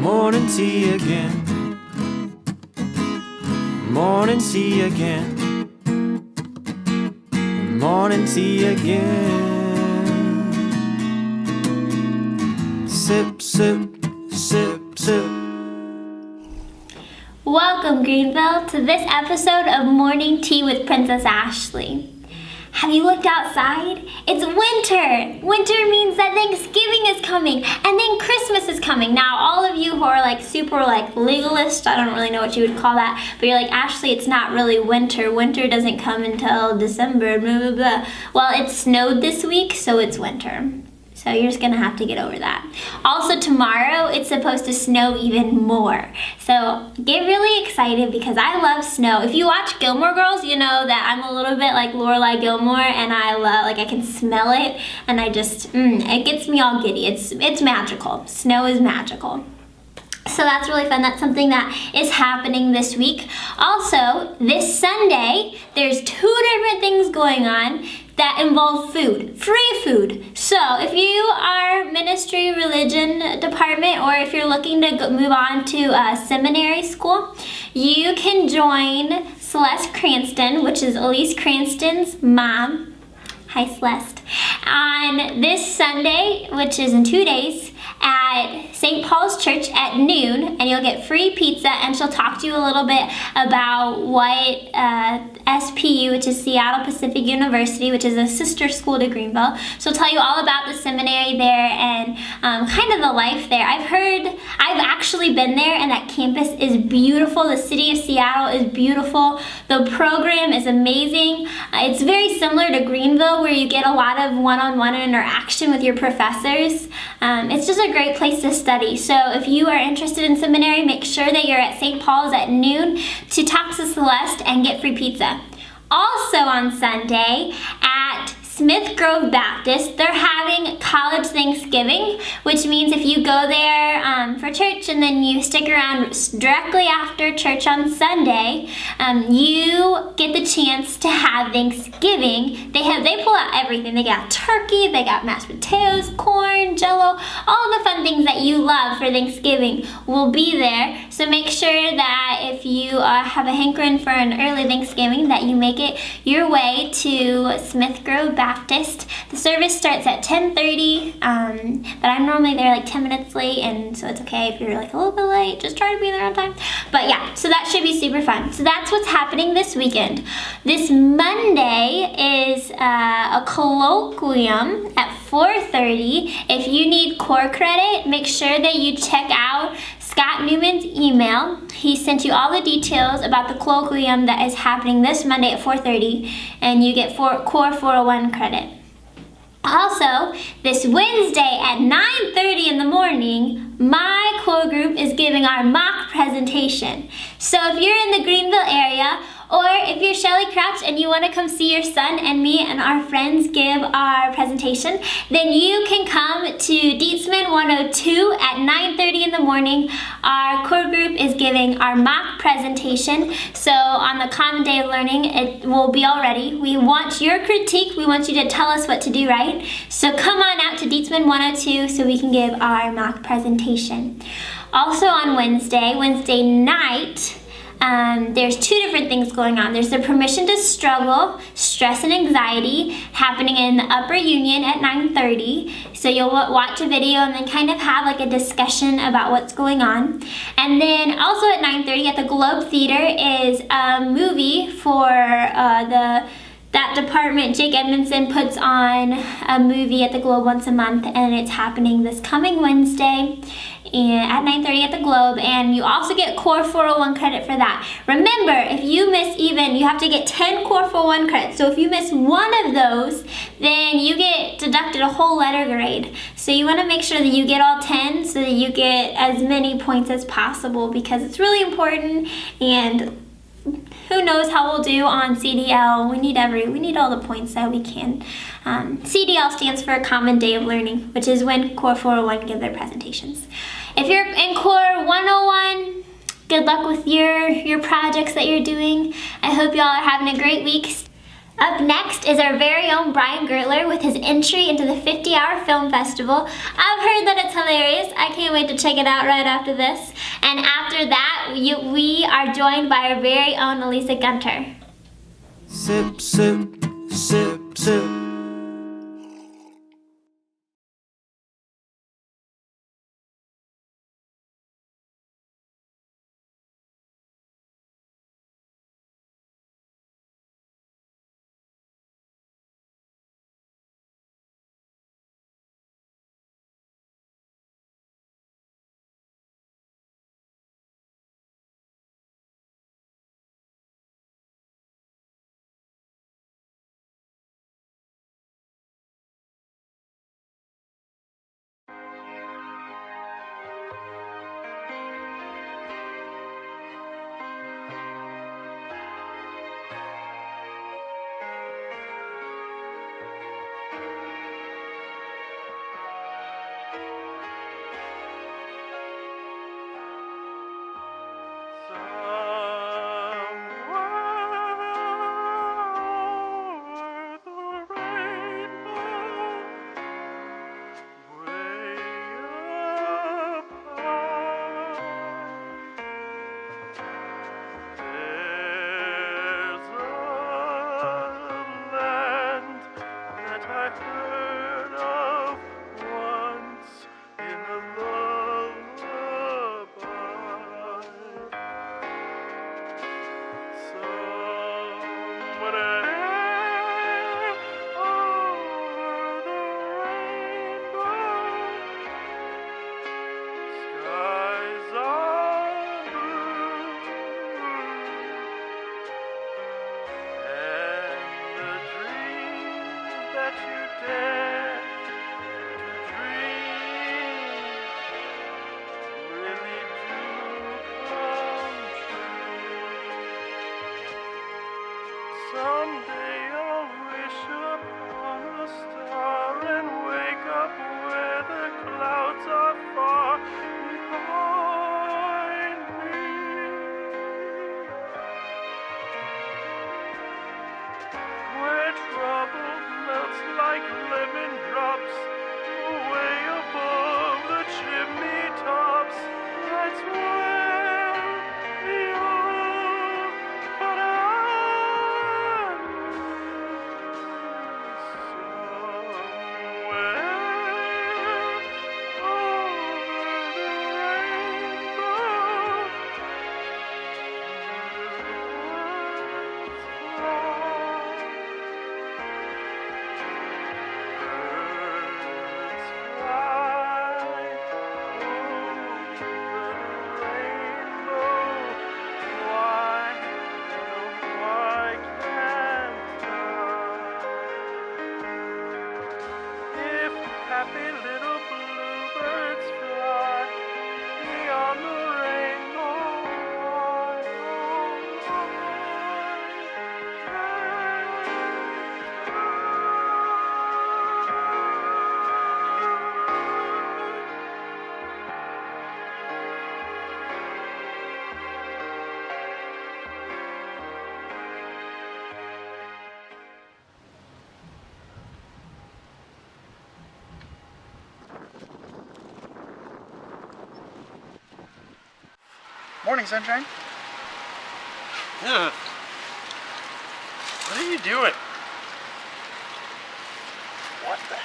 Morning tea again. Morning tea again. Morning tea again. Sip, sip, sip, sip. Welcome, Greenville, to this episode of Morning Tea with Princess Ashley. Have you looked outside? It's winter! Winter means that Thanksgiving is coming, and then Christmas is coming. Now, all of you who are super legalist, I don't really know what you would call that, but you're like, Ashley, it's not really winter. Winter doesn't come until December, blah, blah, blah. Well, it snowed this week, so it's winter. So you're just gonna have to get over that. Also tomorrow, it's supposed to snow even more. So get really excited because I love snow. If you watch Gilmore Girls, you know that I'm a little bit like Lorelai Gilmore and I love, I can smell it and I just, it gets me all giddy. It's magical. Snow is magical. So that's really fun. That's something that is happening this week. Also, this Sunday, there's 2 different things going on that involve food, free food. So if you are ministry, religion department, or if you're looking to move on to seminary school, you can join Celeste Cranston, which is Elise Cranston's mom. Hi, Celeste. On this Sunday, which is in 2 days, at St. Paul's Church at noon, and you'll get free pizza, and she'll talk to you a little bit about what SPU, which is Seattle Pacific University, which is a sister school to Greenville. She'll tell you all about the seminary there and kind of the life there. I've actually been there, and that campus is beautiful. The city of Seattle is beautiful. The program is amazing. It's very similar to Greenville, where you get a lot of one-on-one interaction with your professors. It's just a great place to study. So if you are interested in seminary, make sure that you're at St. Paul's at noon to talk to Celeste and get free pizza. Also on Sunday at Smith Grove Baptist, they're having college Thanksgiving, which means if you go there for church and then you stick around directly after church on Sunday, you get the chance to have Thanksgiving. They pull out everything. They got turkey, they got mashed potatoes, corn, jello, all the fun things that you love for Thanksgiving will be there. So make sure that if you have a hankering for an early Thanksgiving, that you make it your way to Smith Grove Baptist. The service starts at 10:30, but I'm normally there 10 minutes late, and so it's okay if you're a little bit late. Just try to be there on time. But yeah, so that should be super fun. So that's what's happening this weekend. This Monday is a colloquium at 4:30. If you need core credit, make sure that you check out Scott Newman's email. He sent you all the details about the colloquium that is happening this Monday at 4:30, and you get core 401 credit. Also, this Wednesday at 9:30 in the morning, my core group is giving our mock presentation. So if you're in the Greenville area, or if you're Shelly Crouch and you want to come see your son and me and our friends give our presentation, then you can come to Dietzman 102 at 9:30 in the morning. Our core group is giving our mock presentation. So on the Common Day of Learning, it will be all ready. We want your critique. We want you to tell us what to do right. So come on out to Dietzman 102 so we can give our mock presentation. Also on Wednesday night, there's 2 different things going on. There's the Permission to Struggle, Stress and Anxiety, happening in the Upper Union at 9:30. So you'll watch a video and then kind of have a discussion about what's going on. And then also at 9:30 at the Globe Theater is a movie for that department. Jake Edmondson puts on a movie at the Globe once a month, and it's happening this coming Wednesday at 9:30 at the Globe, and you also get core 401 credit for that. Remember, if you miss you have to get 10 core 401 credits. So if you miss one of those, then you get deducted a whole letter grade. So you want to make sure that you get all 10 so that you get as many points as possible, because it's really important, and who knows how we'll do on CDL. We need all the points that we can. CDL stands for Common Day of Learning, which is when Core 401 give their presentations. If you're in Core 101, good luck with your projects that you're doing. I hope y'all are having a great week. Up next is our very own Brian Gertlr with his entry into the 50-hour film festival. I've heard that it's hilarious. I can't wait to check it out right after this. And after that, we are joined by our very own Alisa Gunther. Sip, sip, sip, sip. Someday I'll wish upon a star and wake up where the clouds are far behind me. Where trouble melts like lemon drops way above the chimney tops. That's where you're, but happy little bluebirds fly beyond the rainbow. Morning, sunshine. Ugh. What are you doing? What the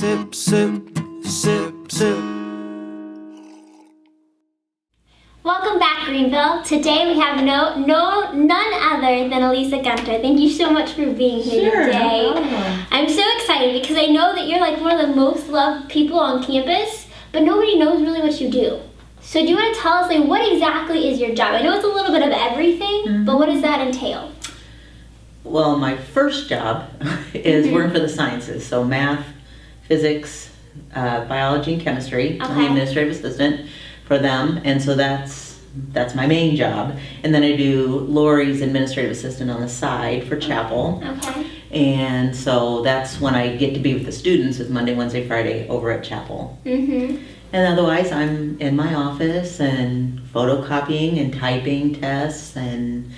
sip, sip, sip, sip. Welcome back, Greenville. Today we have none other than Alisa Gunther. Thank you so much for being here today. No problem. I'm so excited because I know that you're like one of the most loved people on campus, but nobody knows really what you do. So do you want to tell us, like, what exactly is your job? I know it's a little bit of everything, but what does that entail? Well, my first job is working for the sciences, so math, physics, biology, and chemistry. I'm the Okay. administrative assistant for them, and so that's my main job. And then I do Lori's administrative assistant on the side for chapel. Okay. And so that's when I get to be with the students, is Monday, Wednesday, Friday over at chapel. Mm-hmm. And otherwise, I'm in my office and photocopying and typing tests and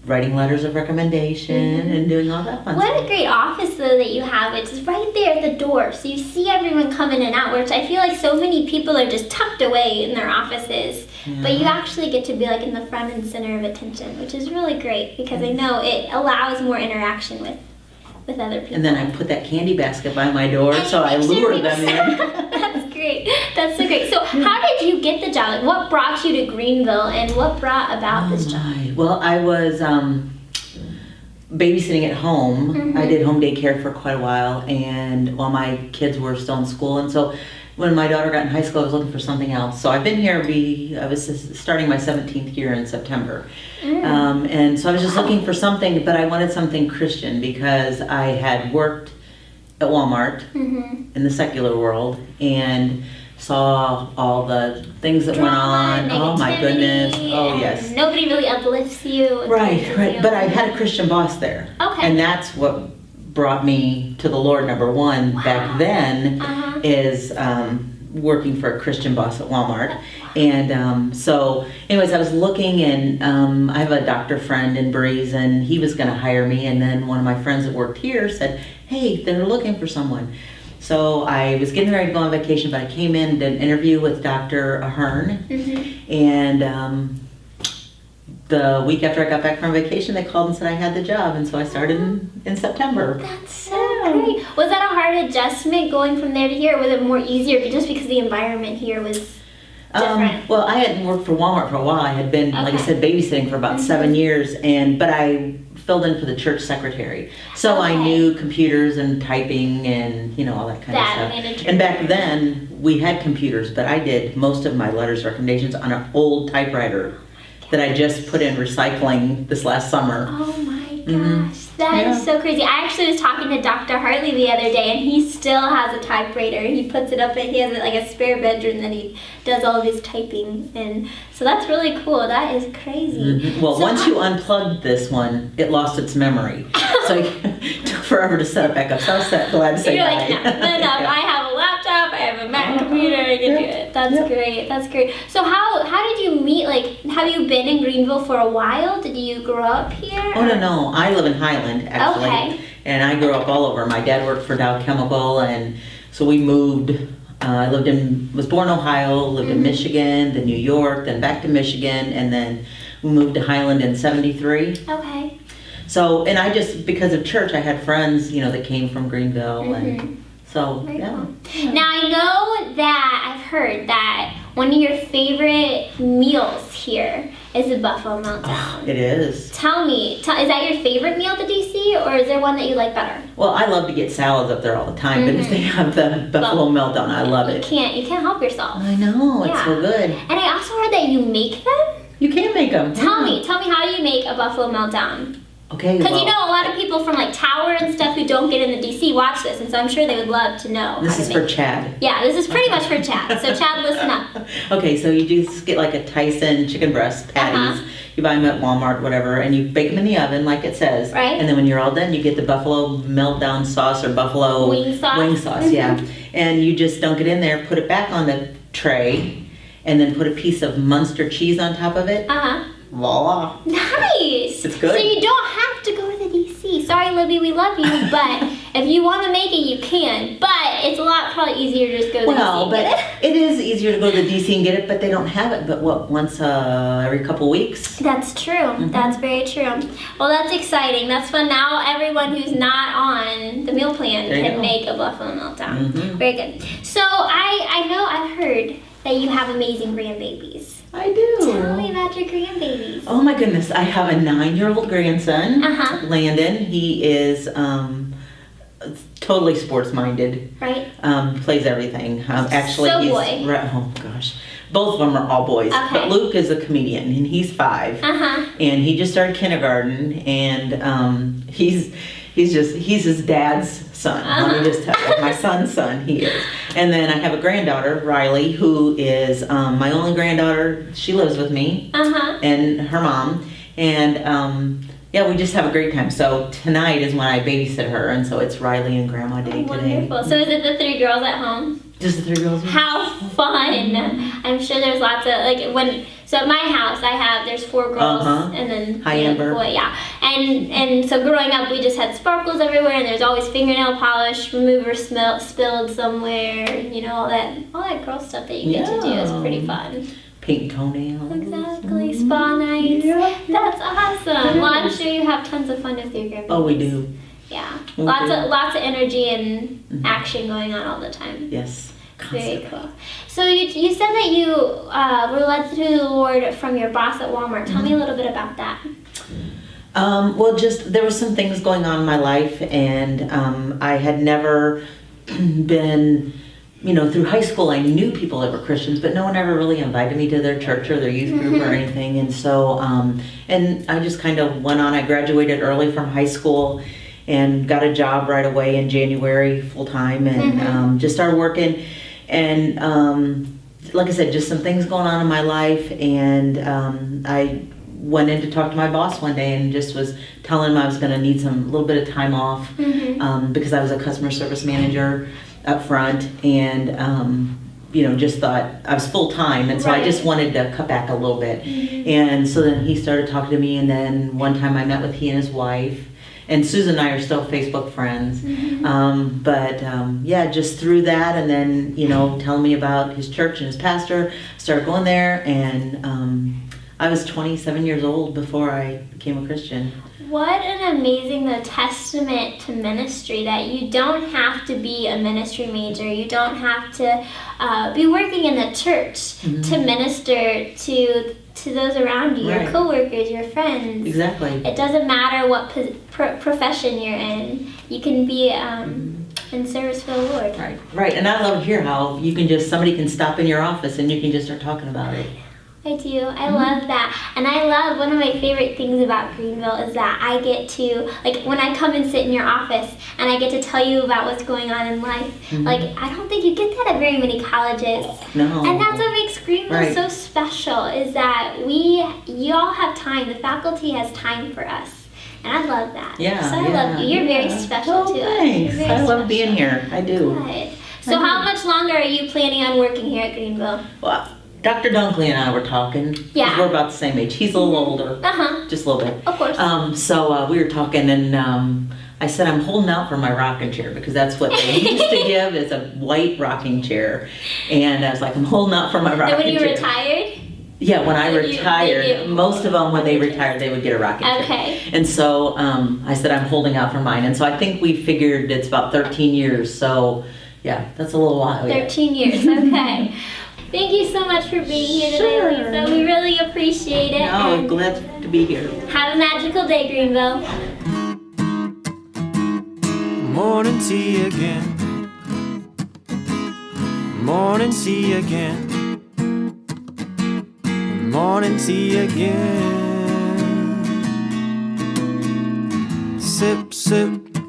writing letters of recommendation and doing all that fun What stuff. a great office though that you have. It's right there at the door, so you see everyone come in and out, which I feel like so many people are just tucked away in their offices. But you actually get to be like in the front and center of attention, which is really great because I know it allows more interaction with other people. And then I put that candy basket by my door, so I lure them in. That's great. That's so great. So how did you get the job? Like, what brought you to Greenville and what brought about this job? My. Well, I was babysitting at home. I did home daycare for quite a while, and while my kids were still in school, and so when my daughter got in high school, I was looking for something else. So I've been here. I was starting my 17th year in September, and so I was just looking for something, but I wanted something Christian because I had worked at Walmart in the secular world and saw all the things that went on. Oh my goodness! Oh and yes. Nobody really uplifts you. Right. You. But I had a Christian boss there. Okay. And that's what brought me to the Lord, number one, back then, is working for a Christian boss at Walmart. And so, anyways, I was looking, and I have a doctor friend in Breeze, and he was going to hire me. And then one of my friends that worked here said, hey, they're looking for someone. So I was getting ready to go on vacation, but I came in, did an interview with Dr. Ahern, and the week after I got back from vacation, they called and said I had the job, and so I started in September. That's so great. Was that a hard adjustment going from there to here, or was it more easier just because the environment here was different? Well, I hadn't worked for Walmart for a while. I had been, like I Okay. said, babysitting for about 7 years, but I filled in for the church secretary. So I Okay. knew computers and typing and, all that kind That of management. stuff. And back then, we had computers, but I did most of my letters recommendations on an old typewriter that I just put in recycling this last summer. Oh my gosh, that is so crazy. I actually was talking to Dr. Hartley the other day, and he still has a typewriter. He puts it up, he has like a spare bedroom that he does all of his typing, and so that's really cool. That is crazy. Well, So once you unplugged this one, it lost its memory. So it took forever to set it back up. So I was glad to say You're bye. like, no, I have a laptop, I have a Mac computer, I can do it. That's great, that's great. So how did you meet, like, have you been in Greenville for a while? Did you grow up here? Oh, no. I live in Highland, actually. Okay. And I grew up all over. My dad worked for Dow Chemical, and so we moved. I was born in Ohio, lived in Michigan, then New York, then back to Michigan, and then we moved to Highland in 73. Okay. So, and I just, because of church, I had friends, that came from Greenville, and so, Very yeah. cool. Now I know that I've heard that one of your favorite meals here is the buffalo meltdown. It is. Tell me, is that your favorite meal at the DC, or is there one that you like better? Well, I love to get salads up there all the time, but if they have the buffalo meltdown, I love You it. can't help yourself. I know, it's so good. And I also heard that you make them. You can make them. Tell me, how do you make a buffalo meltdown? Okay, Because well, a lot of people from like Tower and stuff who don't get in the DC watch this, and so I'm sure they would love to know. this how is to for make it. Chad. Yeah, this is pretty much for Chad. So Chad, listen up. Okay, so you just get like a Tyson chicken breast patties. You buy them at Walmart, whatever, and you bake them in the oven like it says. Right. And then when you're all done, you get the buffalo meltdown sauce or buffalo Wing sauce? Wing sauce, yeah. And you just dunk it in there, put it back on the tray, and then put a piece of Munster cheese on top of it. Voila. Nice. It's good. So you don't have to go to the DC. Sorry, Libby, we love you, but if you want to make it, you can. But it's a lot probably easier to just go to the DC and get it is easier to go to the DC and get it, but they don't have it. But once every couple weeks? That's true. That's very true. Well, that's exciting. That's fun. Now everyone who's not on the meal plan can make a buffalo meltdown. Very good. So I know I've heard that you have amazing grandbabies. I do. Tell me about your grandbabies. Oh my goodness, I have a 9-year-old grandson, Landon. He is totally sports minded. Right. Plays everything. Actually, so he's boy. Oh gosh, both of them are all boys. Okay. But Luke is a comedian, and he's 5. And he just started kindergarten, and he's his dad's son. Let me just tell you, my son's son, he is. And then I have a granddaughter, Riley, who is my only granddaughter. She lives with me and her mom. And yeah, we just have a great time. So tonight is when I babysit her, and so it's Riley and Grandma Day today. Wonderful. So is it the 3 girls at home? Just the 3 girls? How fun! I'm sure there's lots of so at my house there's 4 girls and then Hi, Amber. boy, and so growing up we just had sparkles everywhere, and there's always fingernail polish remover spilled somewhere, all that girl stuff that you get to do is pretty fun. Paint toenails. Exactly, spa nights. Yeah. That's awesome. Well, I'm sure you have tons of fun with your grandbabies. Oh, we do. Yeah, We lots of energy and action going on all the time. Yes. Very cool. So you said that you were led to the Lord from your boss at Walmart. Tell me a little bit about that. Well, just there were some things going on in my life, and I had never been, through high school I knew people that were Christians, but no one ever really invited me to their church or their youth group or anything. And so, and I just kind of went on. I graduated early from high school and got a job right away in January full time, and just started working. And like I said, just some things going on in my life, and I went in to talk to my boss one day and just was telling him I was going to need a little bit of time off because I was a customer service manager up front, and just thought I was full time, and so I just wanted to cut back a little bit. And so then he started talking to me, and then one time I met with he and his wife. And Susan and I are still Facebook friends. Yeah, just through that, and then, telling me about his church and his pastor, I started going there, and I was 27 years old before I became a Christian. What an amazing testament to ministry, that you don't have to be a ministry major. You don't have to be working in the church to minister to those around you, your coworkers, your friends. Exactly. It doesn't matter what profession you're in. You can be in service for the Lord. Right. And I love to hear how somebody can stop in your office and you can just start talking about it. I do. I love that. And I love, one of my favorite things about Greenville is that I get to, when I come and sit in your office and I get to tell you about what's going on in life, I don't think you get that at very many colleges. No. And that's what makes Greenville so special, is that you all have time. The faculty has time for us. And I love that. Yeah. So I love you. You're very special to thanks. us. I love being here. I do. Good. So how much longer are you planning on working here at Greenville? Well, Dr. Dunkley and I were talking. Yeah. We're about the same age. He's a little older. Just a little bit. Of course. So we were talking, and I said I'm holding out for my rocking chair, because that's what they used to give, is a white rocking chair. And I was like, I'm holding out for my rocking chair. And when you retired? Yeah, when I retired, most of them, when they retired, they would get a rocking chair. Okay. And so I said I'm holding out for mine. And so I think we figured it's about 13 years. So yeah, that's a little while. 13 years, okay. Thank you so much for being here today, Lisa. We really appreciate it. No, glad to be here. Have a magical day, Greenville. Morning tea again. Morning tea again. Morning tea again. Sip, sip.